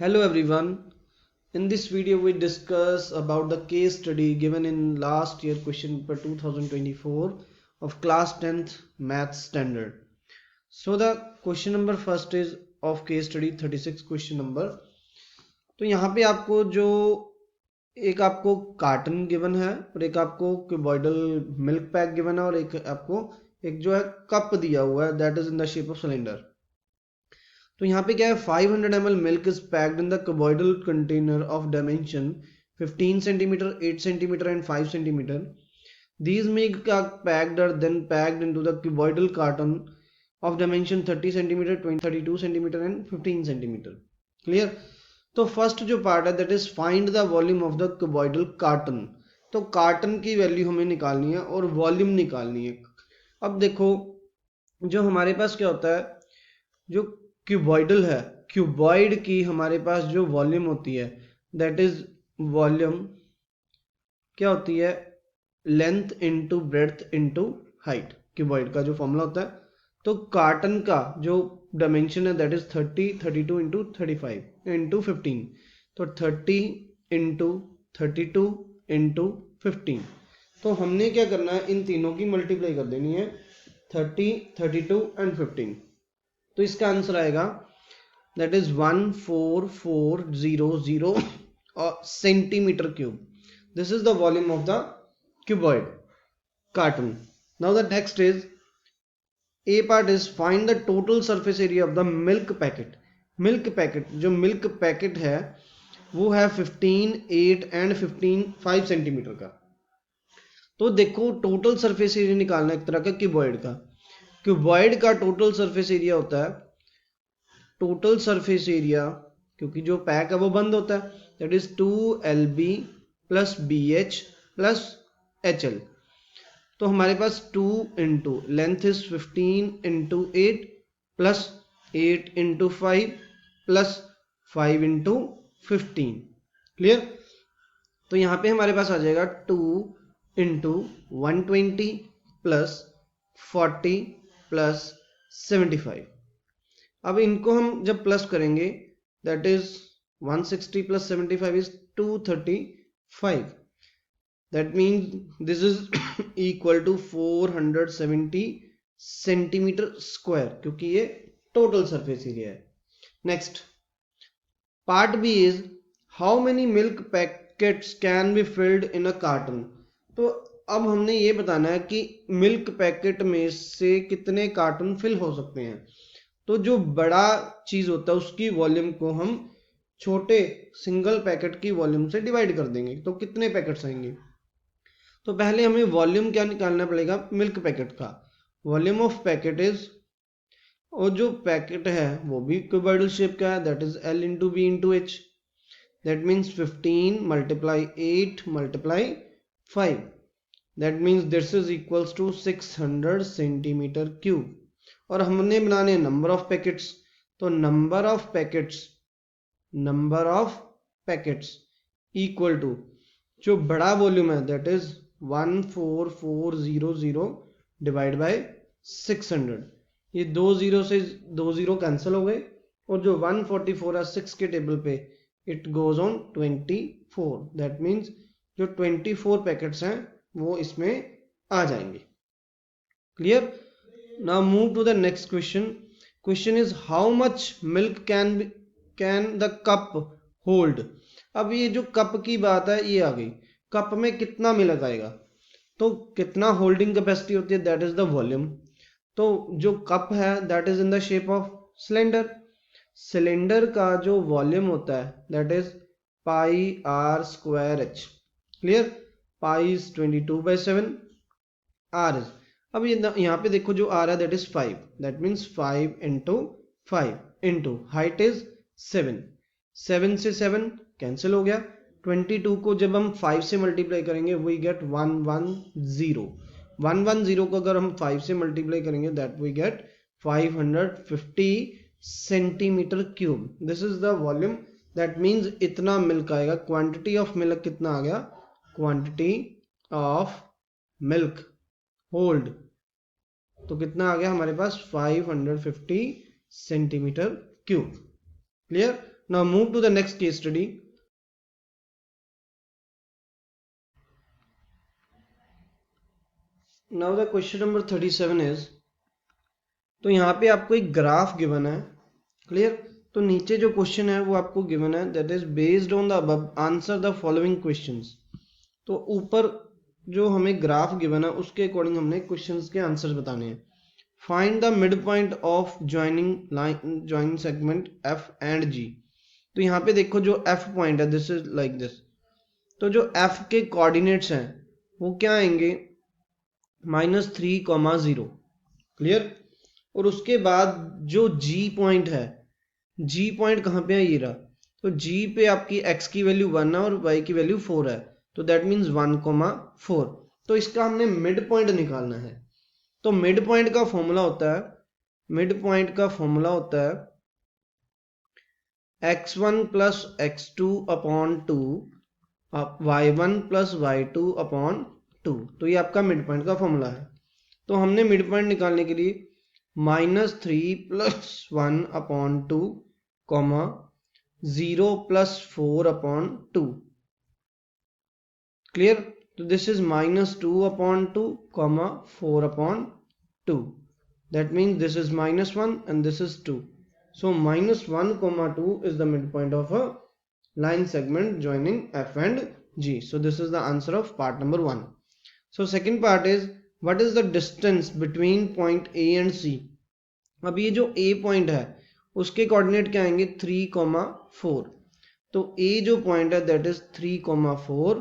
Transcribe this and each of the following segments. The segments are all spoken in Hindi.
Hello everyone. In this video we discuss about the case study given in last year question paper 2024 of class 10th math standard. So the question number first is of case study 36 question number. तो यहाँ पे आपको जो एक आपको कार्टन गिवन है और एक आपको क्यूबॉइडल मिल्क पैक गिवन है और एक आपको एक जो है कप दिया हुआ है that is in the shape of cylinder. तो यहाँ पे क्या है 500 ml milk is packed in the cuboidal container of dimension 15 centimeter, 8 centimeter and 5 centimeter. These milk are packed are then packed into the cuboidal carton of dimension 30 centimeter, 32 centimeter and 15 centimeter. Clear? तो फर्स्ट जो पार्ट है that is find the volume of the cuboidal carton. तो कार्टन की वैल्यू हमें निकालनी है और वॉल्यूम निकालनी है। अब देखो जो हमारे पास क्या होता है, जो क्यूबॉइडल है, क्यूबॉइड की हमारे पास जो वॉल्यूम होती है दैट इज वॉल्यूम क्या होती है, length into breadth into height. Cuboid का जो फॉर्मूला होता है, तो कार्टन का जो डायमेंशन है दैट इज 30, 32 इंटू 35 इंटू 15। तो 30 इंटू 32 इंटू 15। तो हमने क्या करना है, इन तीनों की मल्टीप्लाई कर देनी है 30, 32 एंड 15। तो इसका आंसर आएगा that is 14400 centimetre cube. This is the volume of the cuboid carton. Now the next is A part is find the total surface area of the milk packet. Milk packet जो milk packet है वो है 15, 8 and 15 5 सेंटीमीटर का। तो देखो टोटल सरफेस एरिया निकालना एक तरह का क्यूबॉइड का। क्यूबॉइड का टोटल सरफेस एरिया होता है, टोटल सरफेस एरिया क्योंकि जो पैक है वो बंद होता है that is 2LB plus BH plus HL। तो हमारे पास 2 into length is 15 into 8 plus 8 into 5 plus 5 into 15। Clear? तो यहाँ पे हमारे पास आ जाएगा 2 इंटू 120 प्लस 40 प्लस 75। अब इनको हम जब प्लस करेंगे that is 160 plus 75 is 235। That means this is equal to 470 centimetre square क्योंकि ये टोटल सरफेस एरिया है। Next part B is how many milk packets can be filled in a carton. तो अब हमने ये बताना है कि मिल्क पैकेट में से कितने कार्टन फिल हो सकते हैं। तो जो बड़ा चीज होता है उसकी वॉल्यूम को हम छोटे सिंगल पैकेट की वॉल्यूम से डिवाइड कर देंगे तो कितने पैकेट्स आएंगे। तो पहले हमें वॉल्यूम क्या निकालना पड़ेगा मिल्क पैकेट का। वॉल्यूम ऑफ पैकेट इज, और जो पैकेट है वो भी क्यूबॉइडल शेप का है that is L into B into H. That means 15 multiply 8 multiply 5 that means this is equals to 600 centimetre cube. और हमने बनाने नंबर ऑफ पैकेट्स, तो number of packets equal to जो बड़ा वॉल्यूम है दैट इज 14400 डिवाइड बाय 600। ये 20 से 20 कैंसिल हो गए और जो 144 है 6 के टेबल पे it goes on 24। That means जो 24 पैकेट्स हैं वो इसमें आ जाएंगे। Clear? Now move to the next question. Question is how much milk can the cup hold? अब ये जो कप की बात है ये आ गई, कप में कितना मिल्क आएगा, तो कितना होल्डिंग कैपेसिटी होती है दैट इज द वॉल्यूम। तो जो कप है that is in the shape of cylinder. Cylinder का जो वॉल्यूम होता है that is pi R square H. Clear? Pi is 22/7, R is, अब ये यहाँ पे देखो जो आ रहा है that is 5, that means 5 into 5 into height is 7, 7 से 7 कैंसिल हो गया। 22 को जब हम 5 से मल्टीप्लाई करेंगे वी गेट 110। 110 को अगर हम 5 से मल्टीप्लाई करेंगे that we get 550 centimetre cube. This is the volume, that means इतना मिल्क आएगा। क्वांटिटी ऑफ मिल्क कितना आ गया, क्वांटिटी ऑफ मिल्क होल्ड, तो कितना आ गया हमारे पास 550 centimetre cube. Clear? Now move to the next case study. Now the question number 37 is, तो यहाँ पे आपको एक ग्राफ गिवन है, क्लियर। तो नीचे जो क्वेश्चन है वो आपको गिवन है, that is based on the above answer the following questions. तो ऊपर जो हमें ग्राफ गिवन है उसके अकॉर्डिंग हमने क्वेश्चंस के आंसर्स बताने हैं। Find the mid point of joining segment F and G. तो यहाँ पे देखो जो एफ पॉइंट है, दिस इज लाइक दिस। तो जो एफ के कोऑर्डिनेट्स हैं वो क्या आएंगे, -3,0, क्लियर। और उसके बाद जो जी पॉइंट है, जी पॉइंट कहाँ पे है, ये रहा। तो जी पे आपकी x की वैल्यू 1 है और y की वैल्यू 4 है, तो दैट मीन्स 1,4। तो इसका हमने मिड पॉइंट निकालना है। तो मिड पॉइंट का फॉर्मूला होता है, मिड पॉइंट का फॉर्मूला होता है x1 plus x2 upon 2 y1 plus y2 upon 2। तो ये आपका मिड पॉइंट का फॉर्मूला है। तो हमने मिड पॉइंट निकालने के लिए -3 plus 1 upon 2 comma 0 plus 4 upon 2, clear. तो this is -2 upon 2 comma 4 upon 2, that means this is -1 and this is 2. So -1, 2 is the midpoint of a line segment joining F and G. So this is the answer of part number 1. So second part is, what is the distance between point A and C? अब ये जो A पॉइंट है उसके कोऑर्डिनेट क्या आएंगे, 3,4। तो A जो पॉइंट है दैट इज 3,4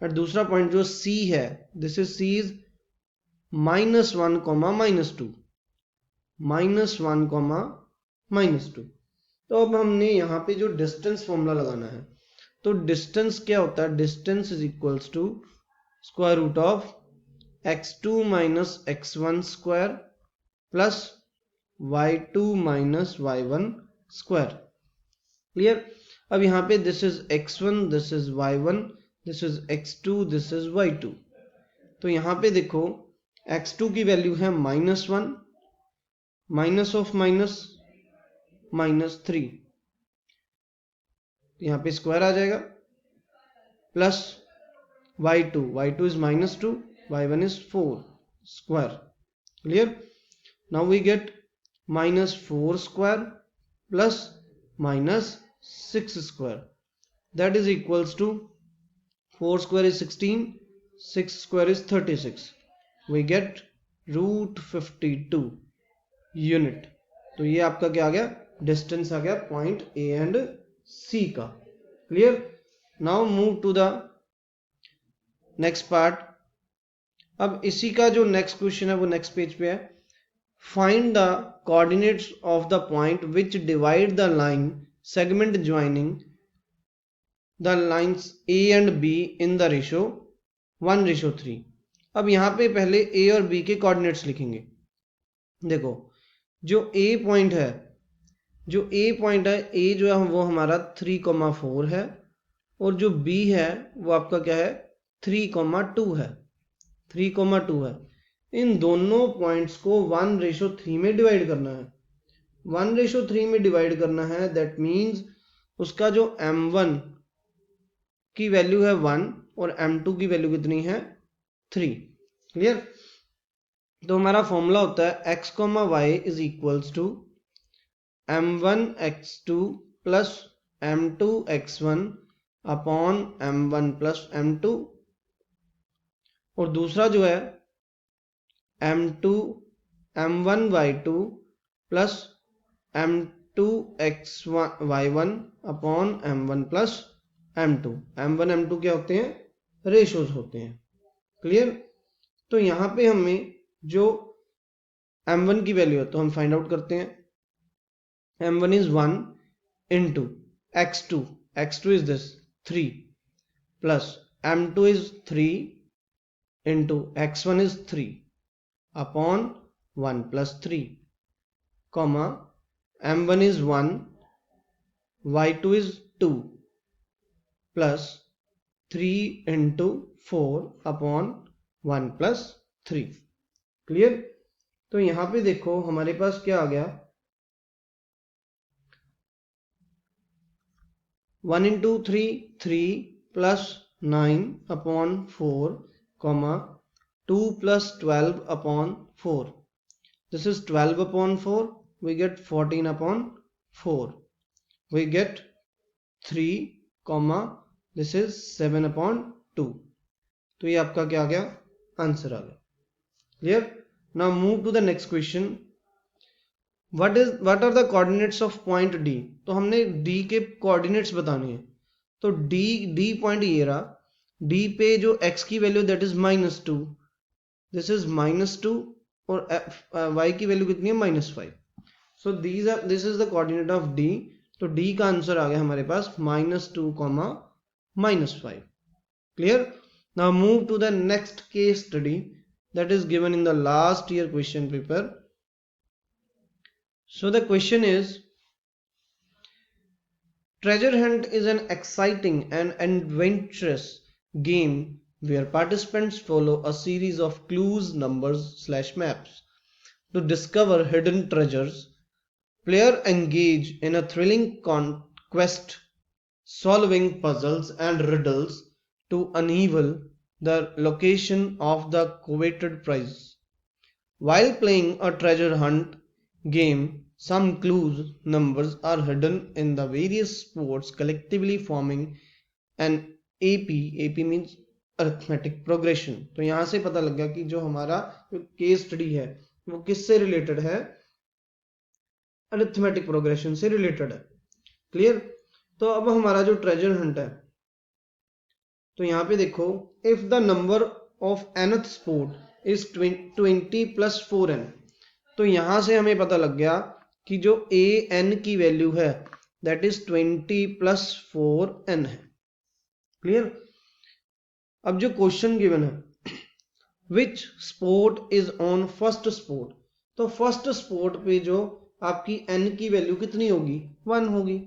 और दूसरा पॉइंट जो C है, दिस इज C इज -1, -2, -1, -2। तो अब हमने यहाँ पे जो डिस्टेंस फॉर्मूला लगाना है, तो डिस्टेंस क्या होता है, distance is equals to square root of x2 minus x1 square plus y2 minus y1 square, clear. अब यहाँ पे this is x1, this is y1, this is x2, this is y2। तो यहाँ पे देखो x2 की वैल्यू है -1, माइनस ऑफ माइनस -3, यहाँ पे स्क्वायर आ जाएगा, plus y2 is -2, y1 is 4 square, clear. Now we get -4 square plus -6 square, that is equals to 4 square is 16, 6 square is 36. We get √52 unit. तो ये आपका क्या आ गया, डिस्टेंस आ गया पॉइंट ए एंड सी का, clear. Now move to the next part. अब इसी का जो नेक्स्ट क्वेश्चन है वो नेक्स्ट पेज पे है। Find the coordinates of the point which divide the line segment joining the lines A and B in the ratio 1:3। अब यहाँ पे पहले A और B के कोऑर्डिनेट्स लिखेंगे। देखो जो A पॉइंट है, जो A पॉइंट है, A जो है वो हमारा 3,4 है और जो B है वो आपका क्या है, 3,2 है, 3,2 है। इन दोनों पॉइंट्स को 1:3 में डिवाइड करना है। 1:3 में डिवाइड करना है, दैट मीन्स उसका जो M1 की वैल्यू है 1 और M2 की वैल्यू कितनी है, 3, क्लियर। तो हमारा फॉर्मूला होता है x, y is equals to M1 x2 plus M2 x1 upon M1 plus M2, और दूसरा जो है M1 y2 plus M2 y1 upon M1 plus M2। M1 M2 क्या होते हैं, रेशोज होते हैं, क्लियर। तो यहाँ पे हमें जो M1 की वैल्यू है तो हम फाइंड आउट करते हैं। M1 is 1 into x2 is this 3 plus M2 is 3 into x1 is 3 upon 1 plus 3, comma M1 is 1, y2 is 2 plus 3 into 4 upon 1 plus 3, clear. तो यहां पे देखो हमारे पास क्या आ गया, 1 into 3, 3 plus 9 upon 4, comma 2 plus 12 upon 4. This is 12 upon 4. We get 14 upon 4. We get 3, comma this is 7 upon 2. तो ये आपका क्या आ गया? आंसर आ गया. Clear? Now move to the next question. What are the coordinates of point D? तो हमने D के coordinates बताने हैं. तो D पॉइंट ये रहा. D पे जो x की value that is -2, this is -2 और y की वैल्यू कितनी है? -5. So this is the coordinate of D. तो D का आंसर आ गया हमारे पास -2, -5. Clear? Now move to the next case study that is given in the last year question paper. So the question is, treasure hunt is an exciting and adventurous game where participants follow a series of clues, numbers / maps to discover hidden treasures. Players engage in a thrilling quest, solving puzzles and riddles to unravel the location of the coveted prize. While playing a treasure hunt game, some clues numbers are hidden in the various spots, collectively forming an AP means arithmetic progression. तो यहाँ से पता लग गया कि जो हमारा केस स्टडी है वो किससे रिलेटेड है? अरिथमेटिक प्रोग्रेशन से रिलेटेड है. क्लियर? तो अब हमारा जो ट्रेजर हंट है, तो यहाँ पे देखो, if the number of nth spot is 20 + 4n. तो यहां से हमें पता लग गया कि जो an की वैल्यू है दैट इज 20 + 4n है. क्लियर? अब जो क्वेश्चन गिवन है, which spot is on first spot. तो फर्स्ट स्पॉट पे जो आपकी n की वैल्यू कितनी होगी? 1 होगी.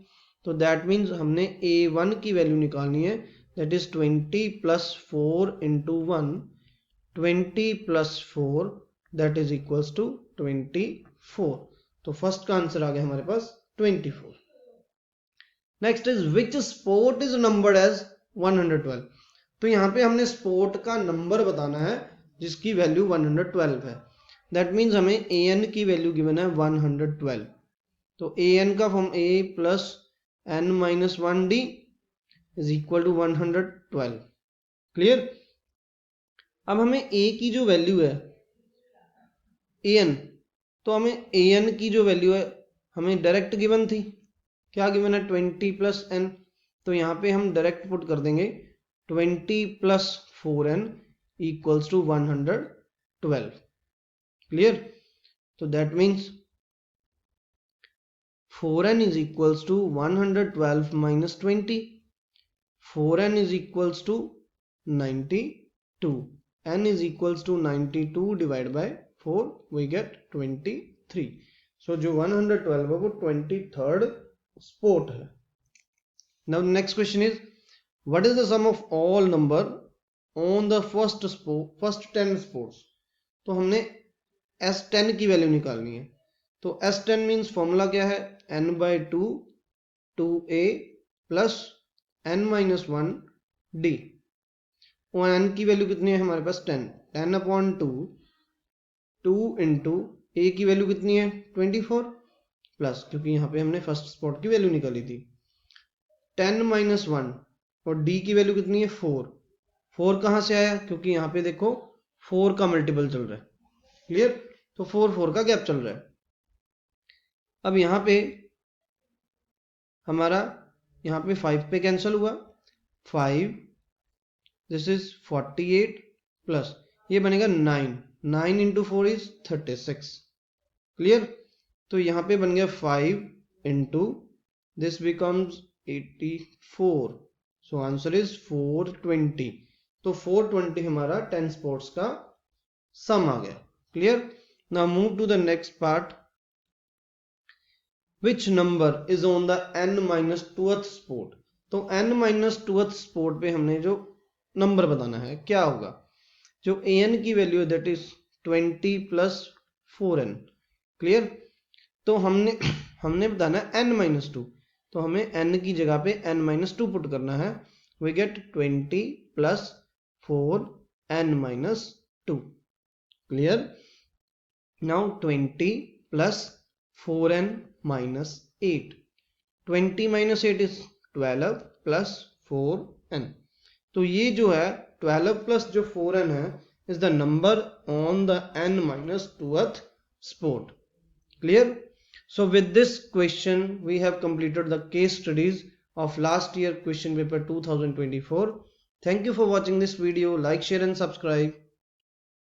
तो दैट मीन्स हमने a1 की वैल्यू निकालनी है, that is 20 + 4 × 1. 20 + 4 that is equals to 24. तो फर्स्ट का आंसर आ गया हमारे पास 24. Next is which spot is numbered as 112. तो यहाँ पे हमने स्पोर्ट का नंबर बताना है जिसकी वैल्यू 112 है. दैट मीन्स हमें an की वैल्यू गिवन है 112. तो an का form a + n - 1d is equal to 112. Clear? अब हमें a की जो वैल्यू है an, तो हमें an की जो वैल्यू है हमें डायरेक्ट गिवन थी. क्या गिवन है? 20 + n. तो यहाँ पे हम डायरेक्ट पुट कर देंगे 20 + 4n इक्वल्स टू 112. क्लियर? तो that means 4n is equals to 112 - 20. 4n is equals to 92. n is equals to 92 divided by 4, we get 23. So जो 112 है वो 23rd spot है. Now next question is, what is the sum of all number on the first 10 spots. तो हमने S10 की वैल्यू निकालनी है. तो S10 मीन्स फॉर्मूला क्या है? n/2 2a + n - 1d. और n की वैल्यू कितनी है हमारे पास? 10. 10/2 2 × a की वैल्यू कितनी है? 24 प्लस, क्योंकि यहाँ पे हमने फर्स्ट स्पॉट की वैल्यू निकाली थी, 10 - 1 और d की वैल्यू कितनी है? 4. 4 कहाँ से आया? क्योंकि यहाँ पे देखो 4 का मल्टीपल चल रहा है. क्लियर? तो 4 का गैप चल रहा है. अब यहाँ पे हमारा 5 पे कैंसिल हुआ. 5 दिस इज 48 प्लस ये बनेगा 9. 9 × 4 इज 36. क्लियर? तो यहाँ पे बन गया 5 × this becomes 84. So answer is 420. तो 420 हमारा 10 स्पॉट्स का सम आ गया. Clear? Now move to the next part. Which number is on the n - 2th spot. तो n - 2th स्पॉट पे हमने जो नंबर बताना है क्या होगा? जो an की वैल्यू है दैट इज 20 + 4n. क्लियर? तो हमने बताना है n - 2. तो हमें n की जगह पे n-2 पुट करना है. We get 20 plus 4n-2. Clear? Now 20 plus 4n-8. 20 minus 8 is 12 plus 4n. तो ये जो है 12 plus जो 4n है is the number on the n-2th spot. Clear? So with this question we have completed the case studies of last year question paper 2024. Thank you for watching this video. Like, share and subscribe.